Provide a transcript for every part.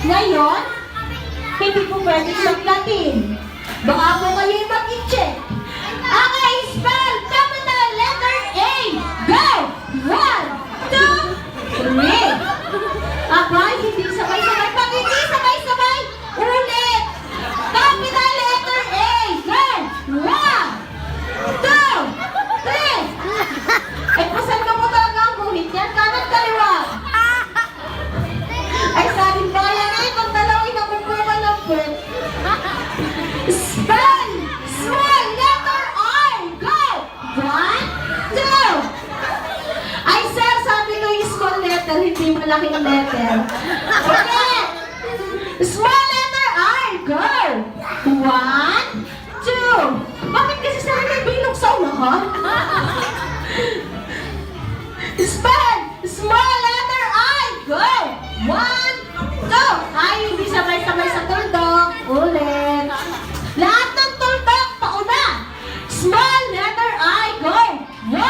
Ngayon, hindi po pwedeng mag-Latin. Baka po kayo'y mag-i-check. Okay, spell capital letter A. Go! 1, 2, 3. Abay, hindi sabay-sabay. Pag hindi sabay-sabay, ulit. Capital letter A. Go! 1, 2, 3. Ay, pasan ka mo talaga ang guhit yan. Kanan kaliwa. Ay, sabi ba yan eh, kung dalawin na kukuha ng pet. Spell! Small letter R! Go! 1, 2. Ay, sir, sabi ko yung small letter, hindi malaking letter. Ulit! Small letter R! Go! 1, 2. Bakit kasi sa may bilog sa unahan? Spell! Small letter I! Go! 1, 2. Ay, hindi sabay-sabay sa tuldok. Ulit. Lahat ng tuldok, pauna. Small letter I. Go! 1,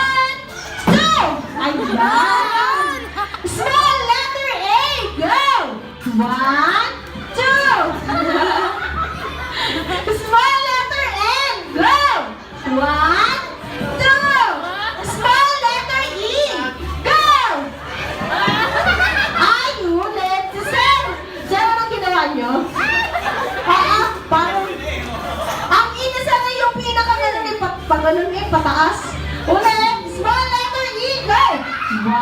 2. Ayan. Small letter A. Go! 1, 2. Small letter N. Go! 1, 2. Small letter E. Go! Ay, ulit. Sir, anong ginawa niyo? Parang, ang inisa na yung pinaka-ganon eh, pag-ganon eh, pataas. Ulit, small letter E, go! 1,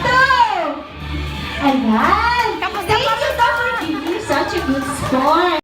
2. Ayan. Thank you, Dr. G. Such a good score.